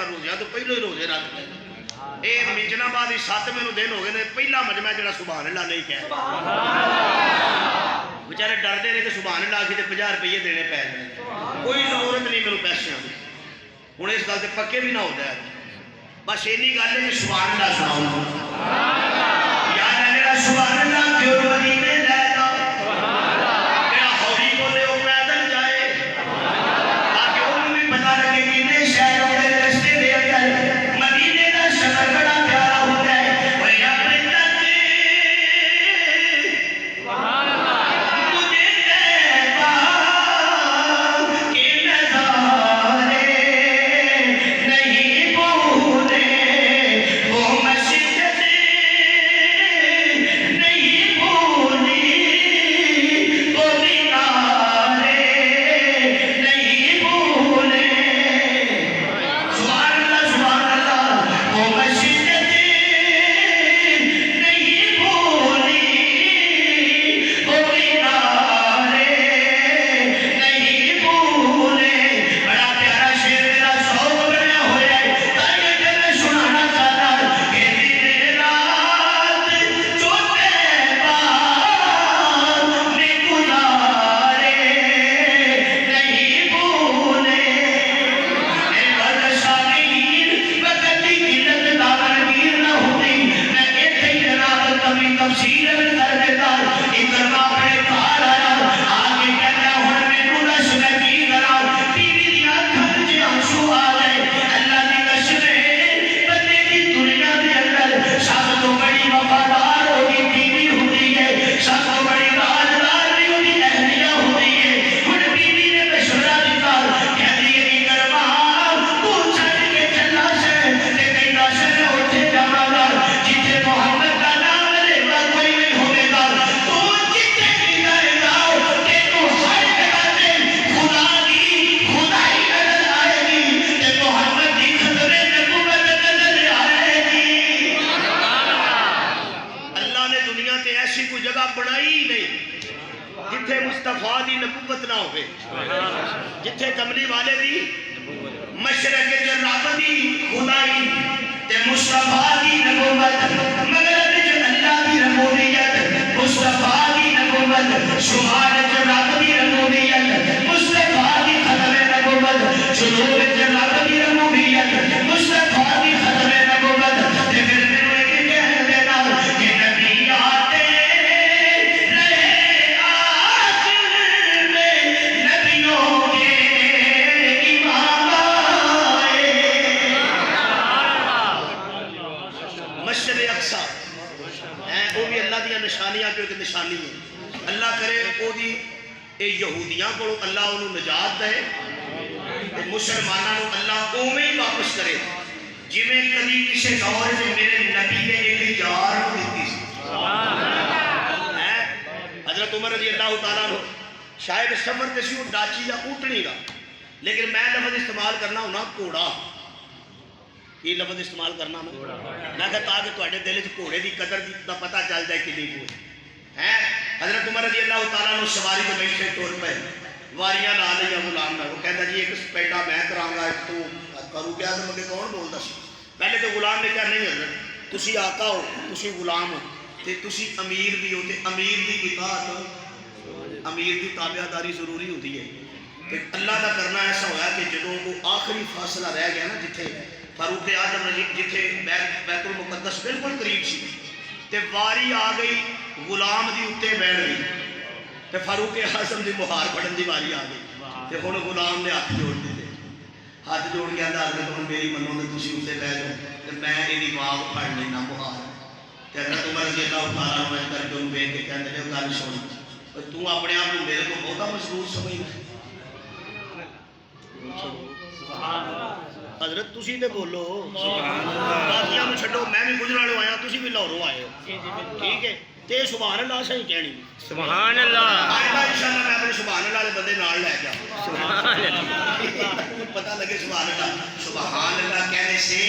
पर रोज़िया तो पहले ही रोजे रख ले। ये मिंजनाबाद 7 मैनू दिन हो गए ने पहला मजमा जो सुभान अल्लाह नहीं कह बेचारे डरते ने कि सुभान अल्लाह आखी तो 50 रुपये देने पै जाए। कोई जरूरत नहीं मैनू पैसों की। हूँ इस गल से पक्के भी ना होता है। बस इन्नी गल है कि सुभान अल्लाह सुनाओ यार मेरा सुभान अल्लाह क्यों मदीने ले जाओ मेरा हौली बोले वो पैदल जाए ताकि उन्हें भी पता लगे कि नहीं शहरों के रस्ते दे अंदर मदीने का सफर बड़ा प्यारा होता है। भाई अपने तक सुभान अल्लाह मुझे तैबा के नज़ारे नहीं भूले वो मस्जिद नहीं भूली वो मीनारे नहीं भूले। सुभान अल्लाह वो मस्जिद नहीं भूली वो मीनारे नहीं भूले। बड़ा प्यारा शेर मेरा शौक बनया होया है ताकि मैं सुनाना चाहता कि दिन रात जो तैबा में गुजारे नहीं भूले। बदशाहीन वक़्त की किल्लत दावरगीर न होती मैं इत्थे ही जनाब कभी तफसीर में कर देता। इकरमा अपने घर आया आगे कहता हुण मैनू दस मैं की करा बीवी दी अखां च आंसू आ गए। अल्लाह दी कसम है बंदे दी दुनिया दे अंदर सब तो बड़ी वफादार होगी बीवी होती है सब तो बड़ी राजदार भी होती अहलिया होती है। हुण बीवी ने मशवरा दिता कहती है इकरमा तू छड्ड के चला से ते कहंदा से मैं उत्थे जावांगा जिथे मोहम्मद का नाम लेगा कोई नहीं होवेगा। तू जिथे भी जाएगा तेनू हर जगह ते खुदा की खुदाई नजर आएगी ते मोहम्मद की खतरे नबूवत नजर आएगी। अल्लाह ने दुनिया ते ऐसी कोई जगह बनाई ही नहीं जिथे मुस्तफा दी नबूवत ना होवे जिथे कमली वाले दी मशरक च रब दी खुदाई ते मुस्तफा दी नबूवत मगरब च अल्लाह दी रबूबियत मुस्तफा दी नबूवत शुमाल च रब दी रबूबियत मुस्तफा दी खत्म नबूवत जुनूब च रब दी रबूबियत मुस्तफा दी खत्म नबूवत। ते फिर मैनू एक कह देना कि नबी आते रहे आखिर में नबियों के इमाम आए। मस्जिद अक्सा है वो भी अल्लाह दी निशानियां जो एक निशानी है। अल्लाह करे ओदी ए यहूदियां को अल्लाह उन्हें निजात दे ते मुसलमानों को अल्लाह उवें ही वापस करे जिवें कदी किसी दौर में मेरे नबी ने एक यार दी सी। हजरत उमर रजी अल्लाह तआला अन्हु शायद सफर ते सी डाची या ऊँटनी का लेकिन मैं लफ्ज इस्तेमाल करना होना घोड़ा। ये लफ्ज इस्तेमाल करना मैं कहा ताकि तुहाडे दिल च घोड़े की कदर का पता चल जाए कि नहीं है। हजरत उमर रजी अल्लाह तआला अन्हु सवारी तो बैठे तुर पे वारियां ला लिया गुलाम ने वो कहता जी एक पैड़ा मैं करांगा तू करू क्या तो मगे कौन बोलता सी। पहले तो गुलाम ने कहा नहीं हजरत तुसी आका हो तुसी गुलाम हो ते तुसी अमीर भी हो ते अमीर की इताअत अमीर की ताबेदारी जरूरी होती है। तो अल्लाह का करना ऐसा होया कि जो वो आखिरी फासला रह गया ना जिथे फारूक आजम जिथे बैतुल मुकद्दस बिल्कुल करीब सी ते वारी आ गई गुलाम की उत्ते बैठ गई तो फारूक आजम की मुहार पढ़न की वारी आ गई तो हुण गुलाम ने हाथ जोड़ दिते हाथ जोड़ के आंदा हजरत हुण मेरी मनो तो तुसीं उत्ते बैठ जाओ तो मैं इहदी बाग फड़ लेना मुहार। ते हजरत उमर रज़ी अल्लाह तआला अन्हु करके उन्हें वेख के कहंदे ने गल सुन तू अपने आप को मेरे को बहुता मजबूर समझदा हजरत तुसी ते बोलो बाकियां नूं छड्डो मैं भी गुजराले आया तुसी भी लाहौरों आए हो ठीक है ते सुभान अल्लाह सही कहनी सुभान अल्लाह इंशाअल्लाह मैं अपने सुभान अल्लाह वाले बंदे नाल ले जा सुभान अल्लाह पता लगे सुभान अल्लाह कहने से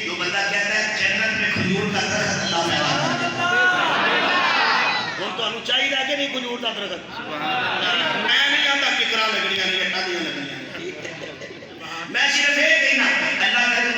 जो बंदा कहता है जन्नत में खजूर का दरख्त अल्लाह लगा हुण तुहानूं चाहिए कि नहीं खजूर का दरख्त मैं नहीं आंदा किकरां लगणियां ने जट्टां दियां लगणियां मैं सिर्फ ये कहना अल्लाह करे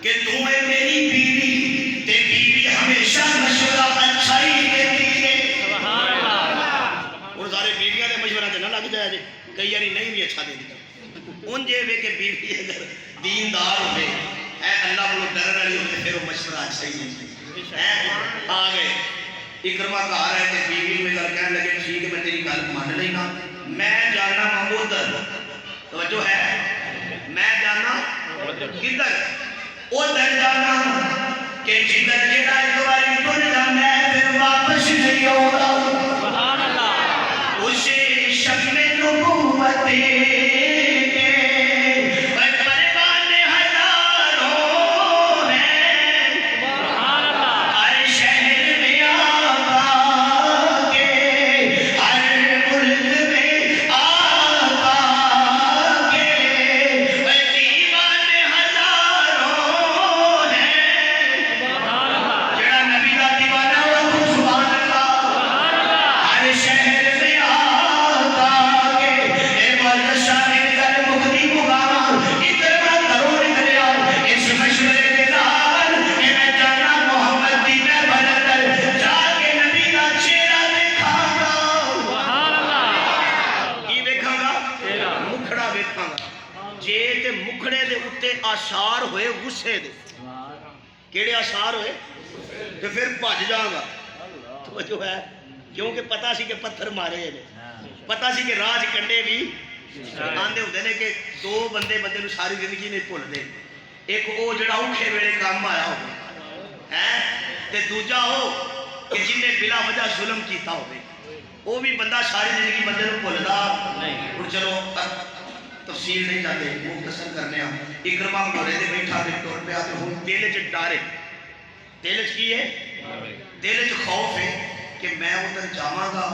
कि तू है मेरी बीवी ते बीवी हमेशा मशवरा अच्छा ही देती है। और सारे बीवियां दे मशवरा ते ना लग जाए जे, कई बारी नहीं भी अच्छा देती उन जे वे के बीवी अगर दीनदार होवे है अल्लाह को डरन वाली होवे फिर वो मशवरा अच्छा ही है। आ गए इकरमा घर है ते बीवी में गल कहने लगे ठीक है मैं तेरी गल मान लेना, मैं जाना उधर, तवज्जो है, मैं जाना किधर, उधर जाना कि जिधर जेड़ा एक बारी टुर जाना है फिर वापस नहीं आउंदा। सुभान अल्लाह। उसे शक्ल नबूवत आसार होए गुस्से दे, केड़े आसार होए तो फिर भज जाऊंगा। तो जो है क्योंकि पता सी कि पत्थर मारे ने, पता सी कि राज कंडे भी आंदे होंदे ने कि दो बंदे बंदे नूं सारी जिंदगी नहीं भुलदे, एक वो जिहड़ा औखे वेले काम आया हो है ते दूजा वो कि जिन्हें बिला वजह जुल्म कीता होवे, वो भी बंदा सारी जिंदगी बंदे नूं भुलदा नहीं। हुण चलो तफसील नहीं जाते, मुख्तसर करने इकरमा घोड़े से बैठा ते टुर पिया ते हुण दिल च डर है, दिल च की है, दिल च खौफ है कि मैं उधर जावांगा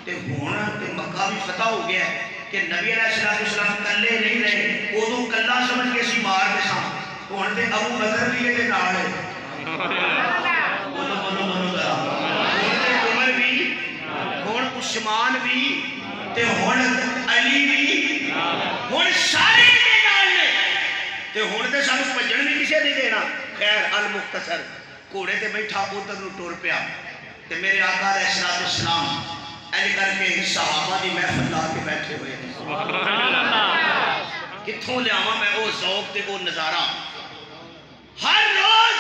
ते हुण ते मक्का भी फतह हो गया कि नबी अलैहिस्सलाम कल्ले नहीं रहे, उदों कल्ला समझ के सी मार दे सा, हुण ते अबू बकर भी इहदे नाल है। बोलो बोलो बोलो जरा, हुण ते उमर भी, हुण उस्मान भी ते हुण अली भी, हुण सारे दे नाल ने ते हुण ते सानू भजन भी किसे नहीं देना। खैर अल मुख्तसर घोड़े ते बैठा उधर नूं टुर पिया ते मेरे आका अलैहिस्सलाम इंज करके सहाबा दी महफिल ला के बैठे हुए। कित्थों लियावां मैं वो ज़ौक ते वो नज़ारा। हर रोज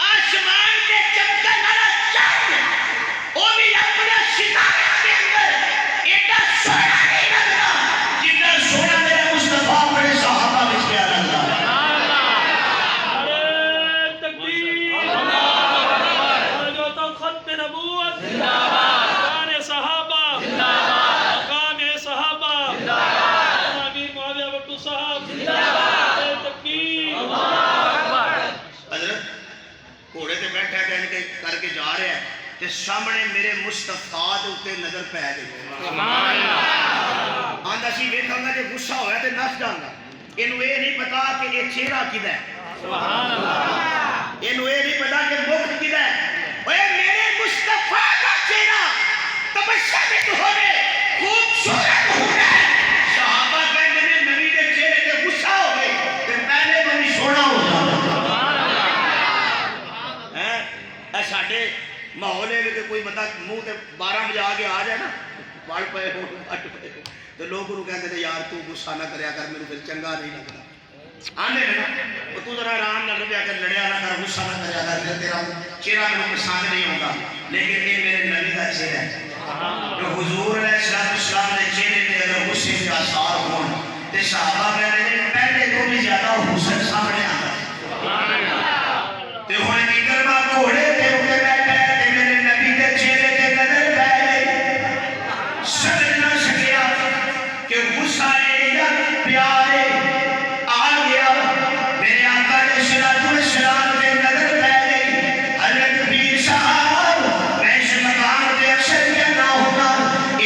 आसमान के चमकन वाला चांद वो भी अपने सितारे के अंदर एडा सोना नहीं लगता जितना सोना मेरे मुस्तफा अपने सहाबा में किया लगता। अरे तकबीर, जो तो खत्म नबूवत जिंदाबाद, शान सहाबा जिंदाबाद, मकाम सहाबा जिंदाबाद, नबी मुआविया भुट्टो साहब जिंदाबाद, तकबीर, अल्लाहू अकबर। हजरत घोड़े ते बैठा करके जा रहा है ते सामने मेरे मुस्तफा दे उत्ते नजर पै गई। सुभान अल्लाह। आंदा सी वेखांगा जे गुस्सा होया ते नस जांगा, इनू ये नहीं पता कि ये चेहरा किदा है। सुभान अल्लाह। इनू ये नहीं पता कि मुख किदा है। ओए मेरे मुस्तफा का चेहरा तबस्सुम होवे, खूबसूरत होवे। सहाबा कहंदे ने नबी दे चेहरे ते गुस्सा होवे ते पहले बड़ी सोना हो जांदा। सुभान अल्लाह। हैं ए साडे माहौल है कि कोई बंदा मुंह ते 12 बजे आके आ जाए ना, वल पे हो फट पे तो लोग उन्होंने कहते हैं यार तू गुस्सा ना करया कर, मैंने फिर चंगा नहीं लगता। आने ना तू जरा आराम ना रहा कर, लड़िया ना कर, गुस्सा ना करया कर, फिर तेरा चेहरा मैंने पसंद नहीं होगा। लेकिन ये मेरे नबी का चेहरा है जो हुजूर अलैहिस्सलाम ने चेहरे पे अगर गुस्से के आसार हो तो सहाबा कहते हैं पहले तो भी ज्यादा हुस्न सामने आता है। ते हुण इकरमा घोड़े ते उते बैठे ते मेरे नबी दे चेहरे ते नजर पै गई, समझ ना सकिया कि गुस्सा या प्यार आ गया। मेरे आका अलैहिस्सलाम दे नजर पै गई। हजरत पीर साहब मैं इस मकाम ते अक्सर कहना होगा,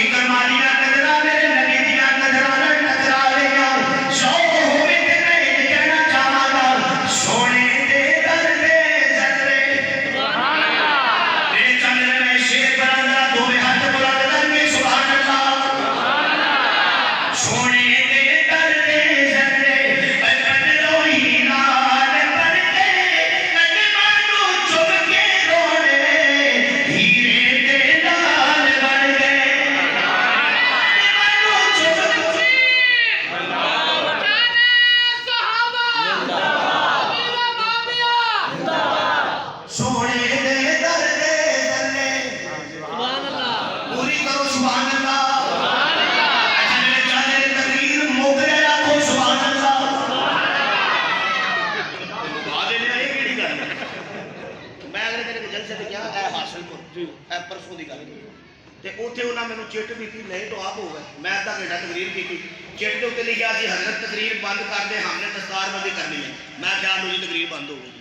इकरमा दियां नजरां मेरे नबी दियां नजरां नाल टकरा गईयां। शौक होवे ते मैं कहना चाहांगा सोने दे दर दे जर्रे। परसों की गल तो उत्थे उन्होंने मैंने चिट दी नहीं तो आप हो गए मैं अद्धा घंटा तकरीर की चिट के उत्ते लिखा कि हजरत तकरीर बंद कर दे हमने दस्तारबंदी करनी है मैं क्या जी तकरीर बंद हो गई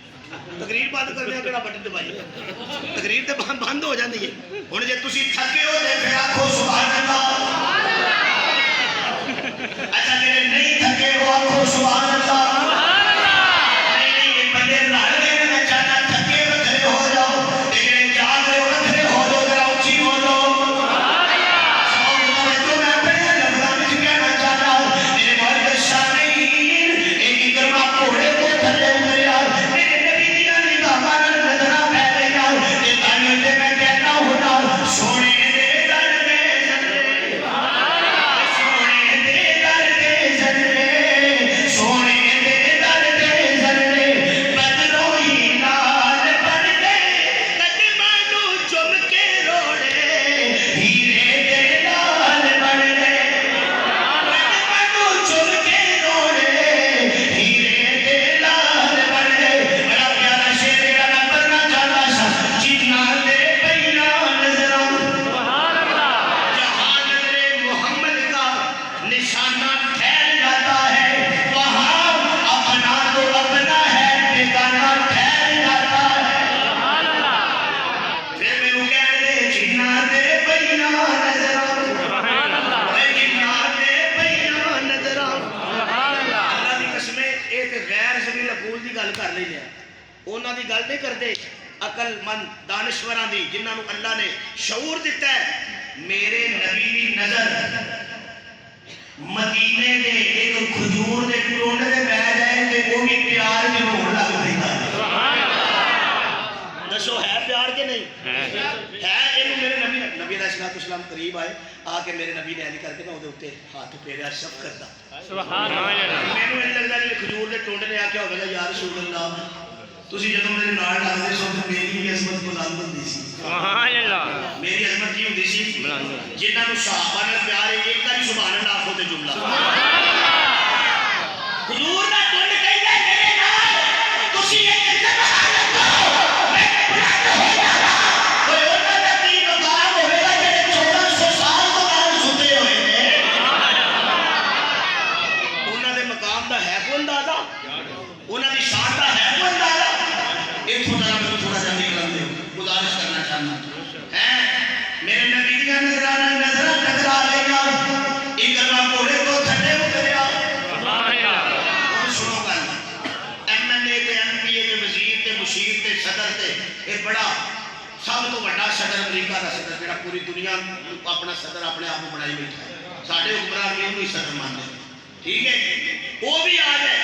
तकरीर बंद करने कि बटन दबाई तकरीर तो बंद हो जाती है हुण जे तुसीं थके हो तो फिर आखो सुभान अल्लाह अच्छा जेडे नहीं थके हो आखो सुभान अल्लाह उन्होंने गल नहीं करते अकलमंद दानश्वरां दी जिन्होंने अल्लाह ने शऊर दिता है मेरे नबी की नजर मदीने के एक खजूर के टोंडे ते पै जाए तो वो भी प्यार च होण लग पैंदा दसो है प्यार के नहीं है इनू मेरे नबी नबी अलैहिस्सलाम करीब आए आके मेरे नबी ने ऐली करके ना उहदे उत्ते हाथ फेरिया शफकत दा सुभान अल्लाह मैनू इंज लगदा जिवें खजूर के टोंडे ने आख्या होवेगा या रसूल अल्लाह तुसी जदों मेरे नाल लगदे सो ते मेरी भी अज़मत बुलंद हुंदी सी सुभान अल्लाह मेरी अज़मत की हुंदी सी बुलंद जिन्हां नूं सहाबा नाल प्यार है एक बारी सुभान अल्लाह आखो ते जुमला सुभान अल्लाह हुजूर दा टुंड कहंदा मेरे नाल तुसी एक सुभान अल्लाह मैं बुलंद हो जावां ओए उन्हां दा की मकाम होवेगा जेड़े 1400 साल तो नाल सुते होए ने उन्हां दे मकाम दा है कोई अंदाजा उन्हां दी शान दा है कोई अंदाजा थोड़ा सा निकल दे गुजारिश करना चाहना है मेरे नबी दी नजर टकरा लेगा इकरमा घोड़े को थड्डे उतरिया सुभान अल्लाह सुनो गल एमएलए ते एमपीए ते वजीर ते मुशीर ते सदर ते ये बड़ा सब तो बड़ा सदर अमरीका का सदर जेड़ा पूरी दुनिया अपना सदर अपने आप को बनाई बैठा है साडे हुक्मरान भी उन्हें सदर मानते ठीक है वो भी आ जाए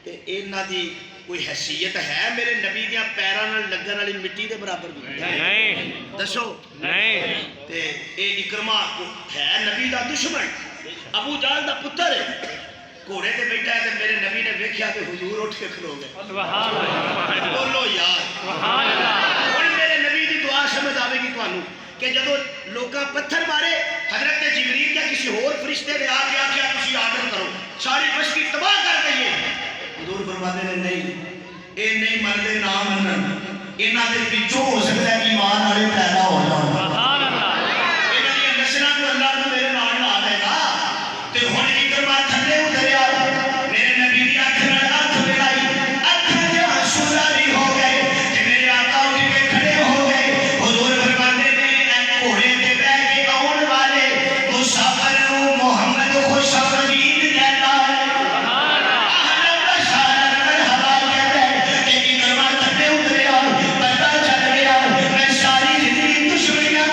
ते इन्हां दी कोई हैसियत है मेरे नबी दियां पैरां नाल लगन वाली मिट्टी दे बराबर नहीं दसो नहीं ते ए इकरमा है नबी दा दुश्मन अबू जहल दा पुत्र है घोड़े ते बैठा है ते मेरे नबी ने देखा कि हुजूर उठ के खलो गए सुभान अल्लाह बोलो यार सुभान अल्लाह हुण मेरे नबी दी दुआ समझ आवेगी तुहानू कि जदों लोकां पत्थर मारे हजरत जिबरील या किसी होर फरिश्ते ने आके आख्या तुसीं आर्डर करो सारी बस्ती तबाह कर दईए हुजूर फरमाते ने नहीं ये नहीं मनते ना मनन इन्हां दे विचों हो सकता है ईमान वाले पैदा हो जाण सुभान अल्लाह इन्हां दी नस्लां को अल्लाह ने मेरे नाल ला देगा ते हुण इकरमा थल्ले उतरिया मेरे नबी दी अख नाल अख मिलाई अख दे आंसू जारी हो गए ते मेरे आका उठ के खड़े हो गए हुजूर फरमाते ने घोड़े ते बैठ के आउण वाले मुसाफिर नूं मोहम्मद खुशआमदीद कहता है मैं सारी जिंदगी दुश्मनियां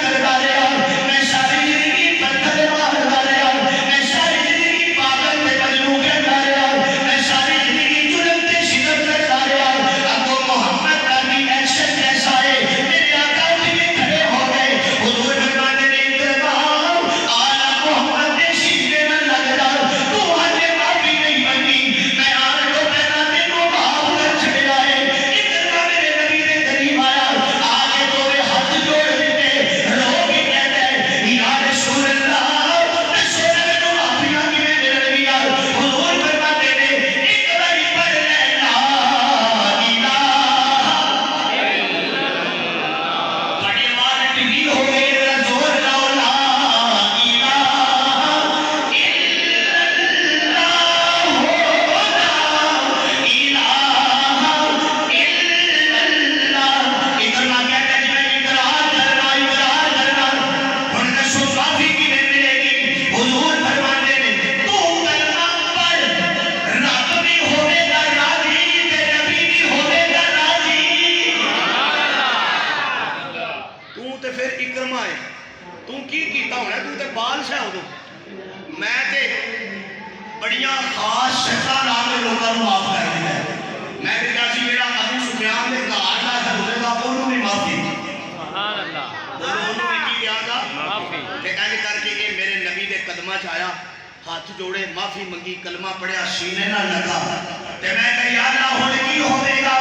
है उदों मैं ते बड़िया खास शक्लां नाल लोगों को माफ कर दिया। मैं ते क्या सी जेड़ा अबू सुफियान दे घर दा खलोएगा ओनू भी माफी सुभान अल्लाह ओनू भी की दियागा माफी ते इंज करके ये मेरे नबी दे कदमां च आया हाथ जोड़े माफी मंगी कलमा पढ़िया सीने नाल लगा ते मैं कहा या अल्लाह हुण की होवेगा